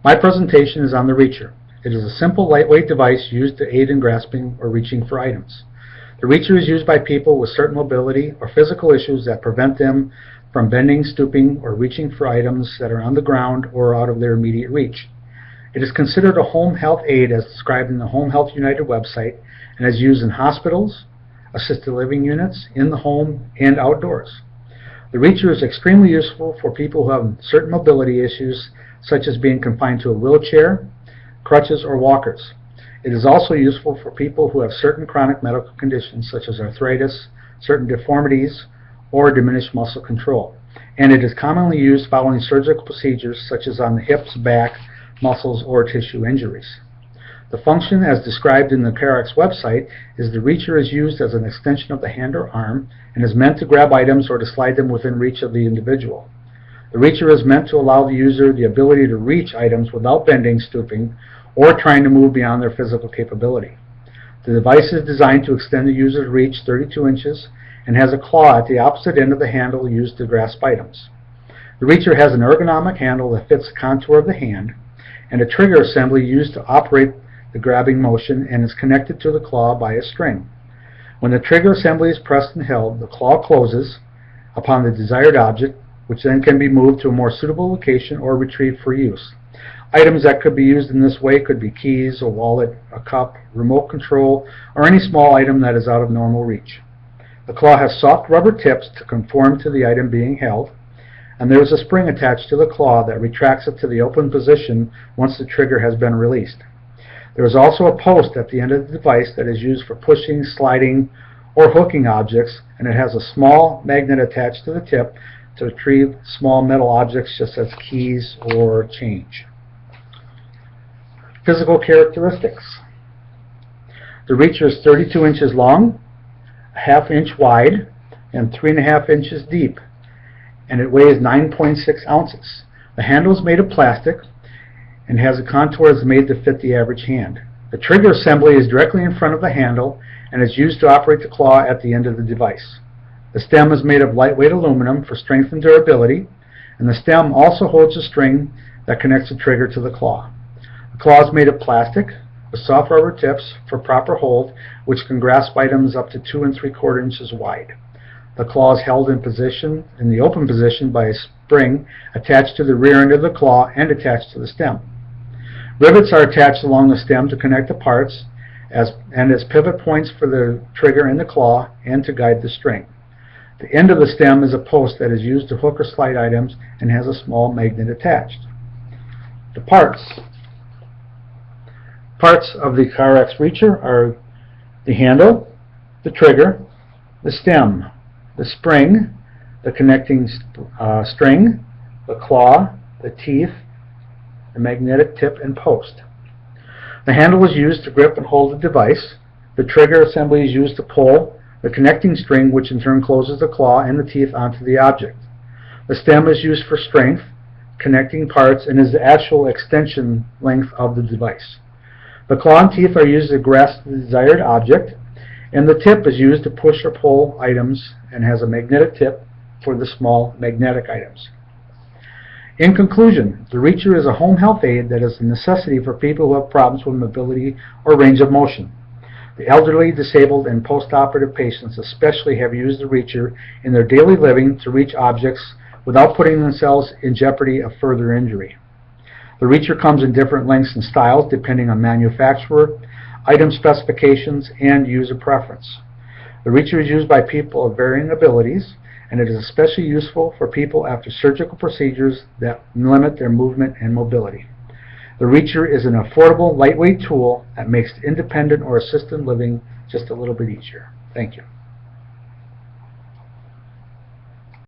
My presentation is on the reacher. It is a simple, lightweight device used to aid in grasping or reaching for items. The reacher is used by people with certain mobility or physical issues that prevent them from bending, stooping, or reaching for items that are on the ground or out of their immediate reach. It is considered a home health aid as described in the Home Health United website and is used in hospitals, assisted living units, in the home, and outdoors. The reacher is extremely useful for people who have certain mobility issues, such as being confined to a wheelchair, crutches, or walkers. It is also useful for people who have certain chronic medical conditions such as arthritis, certain deformities, or diminished muscle control. And it is commonly used following surgical procedures such as on the hips, back, muscles, or tissue injuries. The function as described in the CarRx website is the reacher is used as an extension of the hand or arm and is meant to grab items or to slide them within reach of the individual. The reacher is meant to allow the user the ability to reach items without bending, stooping, or trying to move beyond their physical capability. The device is designed to extend the user's reach 32 inches and has a claw at the opposite end of the handle used to grasp items. The reacher has an ergonomic handle that fits the contour of the hand and a trigger assembly used to operate the grabbing motion and is connected to the claw by a string. When the trigger assembly is pressed and held, the claw closes upon the desired object, which then can be moved to a more suitable location or retrieved for use. Items that could be used in this way could be keys, a wallet, a cup, remote control, or any small item that is out of normal reach. The claw has soft rubber tips to conform to the item being held, and there is a spring attached to the claw that retracts it to the open position once the trigger has been released. There is also a post at the end of the device that is used for pushing, sliding, or hooking objects, and it has a small magnet attached to the tip to retrieve small metal objects such as keys or change. Physical characteristics. The reacher is 32 inches long, a ½ inch wide, and 3½ inches deep, and it weighs 9.6 ounces. The handle is made of plastic and has a contour that's made to fit the average hand. The trigger assembly is directly in front of the handle and is used to operate the claw at the end of the device. The stem is made of lightweight aluminum for strength and durability, and the stem also holds a string that connects the trigger to the claw. The claw is made of plastic with soft rubber tips for proper hold, which can grasp items up to 2 3/4 inches wide. The claw is held in the open position by a spring attached to the rear end of the claw and attached to the stem. Rivets are attached along the stem to connect the parts as pivot points for the trigger and the claw and to guide the string. The end of the stem is a post that is used to hook or slide items and has a small magnet attached. The parts of the CarRx reacher are the handle, the trigger, the stem, the spring, the connecting string, the claw, the teeth, the magnetic tip and post. The handle is used to grip and hold the device. The trigger assembly is used to pull the connecting string, which in turn closes the claw and the teeth onto the object. The stem is used for strength, connecting parts, and is the actual extension length of the device. The claw and teeth are used to grasp the desired object, and the tip is used to push or pull items and has a magnetic tip for the small magnetic items. In conclusion, the reacher is a home health aid that is a necessity for people who have problems with mobility or range of motion. The elderly, disabled, and post-operative patients especially have used the reacher in their daily living to reach objects without putting themselves in jeopardy of further injury. The reacher comes in different lengths and styles depending on manufacturer, item specifications, and user preference. The reacher is used by people of varying abilities, and it is especially useful for people after surgical procedures that limit their movement and mobility. The reacher is an affordable, lightweight tool that makes independent or assisted living just a little bit easier. Thank you.